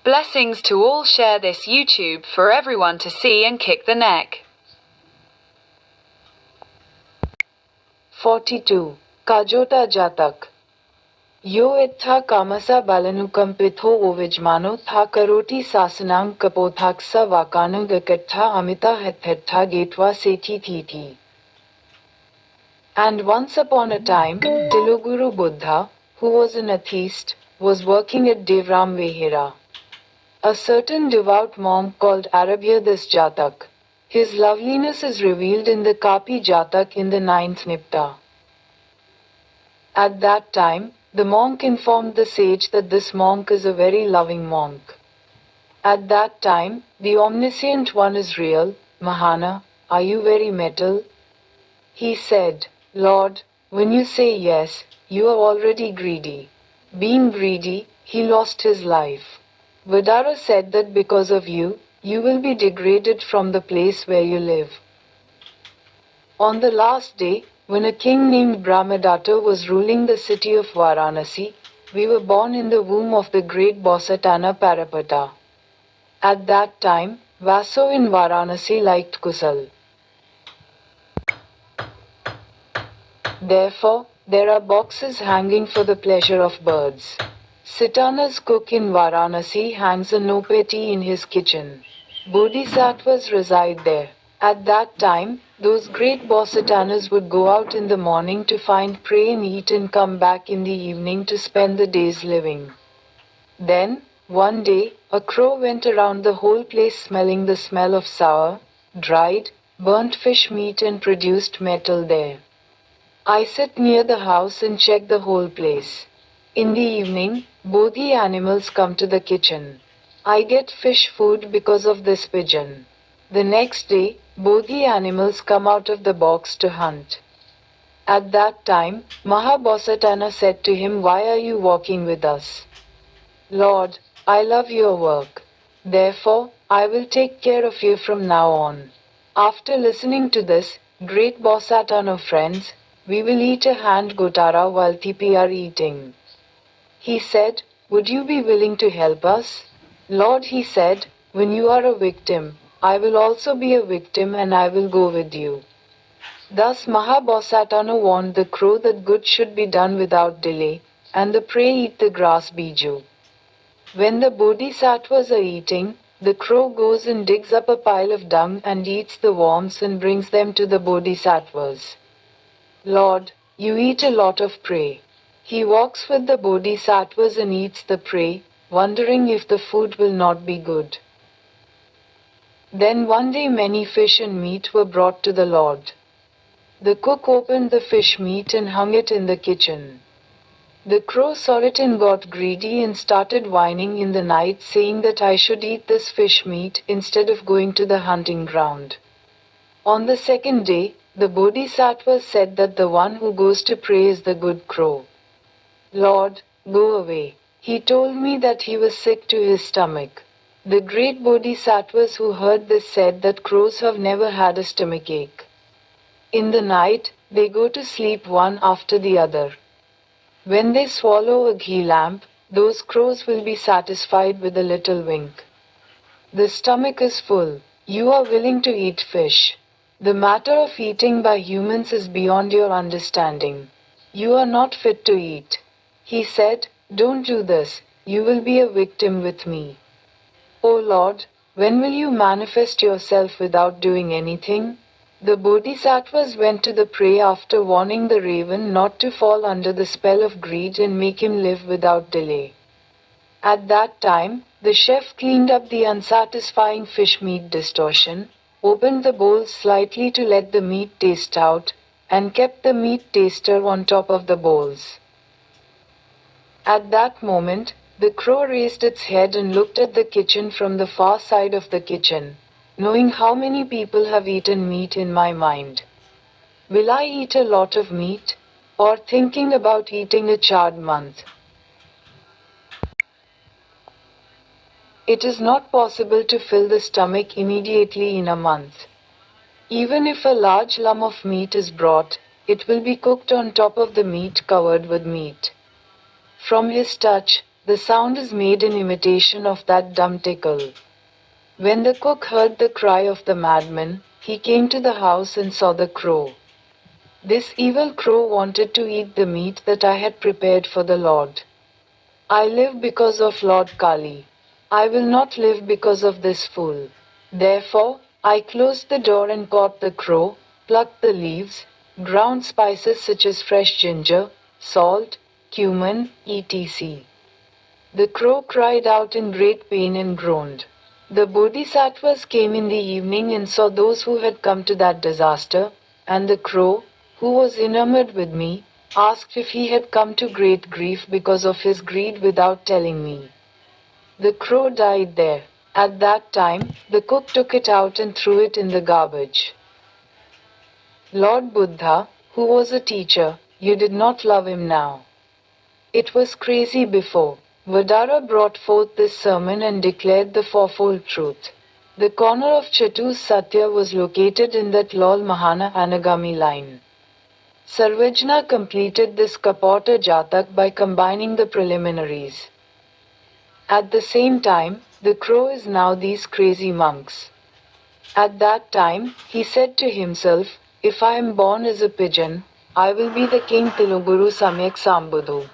Blessings to all. Share this YouTube for everyone to see and kick the neck. 42. Kajota Jatak. Yo ittha kamasa balanukampitho ovijmano tha karoti sasanang kapothaksa vakanu gakattha amita hethetha gatwa sethi thithi. And once upon a time, Tiloguru Buddha, who was an atheist, was working at Devram Vehira. A certain devout monk called Arabhyadas Jatak. His loveliness is revealed in the Kapi Jatak in the 9th Nipta. At that time, the monk informed the sage that this monk is a very loving monk. At that time, the omniscient one is real. Mahana, are you very metal? He said, Lord, when you say yes, you are already greedy. Being greedy, he lost his life. Vidara said that because of you, you will be degraded from the place where you live. On the last day, when a king named Brahmadatta was ruling the city of Varanasi, we were born in the womb of the great Bosatana Parapata. At that time, Vaso in Varanasi liked Kusal. Therefore, there are boxes hanging for the pleasure of birds. Sitana's cook in Varanasi hangs a nopeti in his kitchen. Bodhisattvas reside there. At that time, those great Bosatanas would go out in the morning to find prey and eat and come back in the evening to spend the day's living. Then, one day, a crow went around the whole place smelling the smell of sour, dried, burnt fish meat and produced metal there. I sit near the house and check the whole place. In the evening, Bodhi animals come to the kitchen. I get fish food because of this pigeon. The next day, Bodhi animals come out of the box to hunt. At that time, Mahabosatana said to him, Why are you walking with us? Lord, I love your work. Therefore, I will take care of you from now on. After listening to this, great Bosatana friends, we will eat a hand gotara while Thipi are eating. He said, Would you be willing to help us? Lord, he said, when you are a victim, I will also be a victim and I will go with you. Thus Mahabosatana warned the crow that good should be done without delay, and the prey eat the grass biju. When the bodhisattvas are eating, the crow goes and digs up a pile of dung and eats the worms and brings them to the bodhisattvas. Lord, you eat a lot of prey. He walks with the bodhisattvas and eats the prey, wondering if the food will not be good. Then one day many fish and meat were brought to the Lord. The cook opened the fish meat and hung it in the kitchen. The crow saw it and got greedy and started whining in the night, saying that I should eat this fish meat instead of going to the hunting ground. On the second day, the bodhisattva said that the one who goes to pray is the good crow. Lord, go away. He told me that he was sick to his stomach. The great bodhisattvas who heard this said that crows have never had a stomachache. In the night, they go to sleep one after the other. When they swallow a ghee lamp, those crows will be satisfied with a little wink. The stomach is full. You are willing to eat fish. The matter of eating by humans is beyond your understanding. You are not fit to eat. He said, Don't do this, you will be a victim with me. O Lord, when will you manifest yourself without doing anything? The bodhisattvas went to the prey after warning the raven not to fall under the spell of greed and make him live without delay. At that time, the chef cleaned up the unsatisfying fish meat distortion, opened the bowls slightly to let the meat taste out, and kept the meat taster on top of the bowls. At that moment, the crow raised its head and looked at the kitchen from the far side of the kitchen, knowing how many people have eaten meat in my mind. Will I eat a lot of meat, or thinking about eating a charred month? It is not possible to fill the stomach immediately in a month. Even if a large lump of meat is brought, it will be cooked on top of the meat covered with meat. From his touch, The sound is made in imitation of that dumb tickle. When the cook heard the cry of the madman, he came to the house and saw the crow. This evil crow wanted to eat the meat that I had prepared for the Lord. I live because of Lord Kali. I will not live because of this fool. Therefore, I closed the door and caught the crow, plucked the leaves, ground spices such as fresh ginger, salt, cumin, etc. The crow cried out in great pain and groaned. The bodhisattvas came in the evening and saw those who had come to that disaster, and the crow, who was enamored with me, asked if he had come to great grief because of his greed without telling me. The crow died there. At that time, the cook took it out and threw it in the garbage. Lord Buddha, who was a teacher, you did not love him now. It was crazy before. Vadara brought forth this sermon and declared the fourfold truth. The corner of Chatu Satya was located in that Lal Mahana Anagami line. Sarvajna completed this Kapota Jatak by combining the preliminaries. At the same time, the crow is now these crazy monks. At that time, he said to himself, if I am born as a pigeon, I will be the king Tiluguru Samyak Sambuddhu.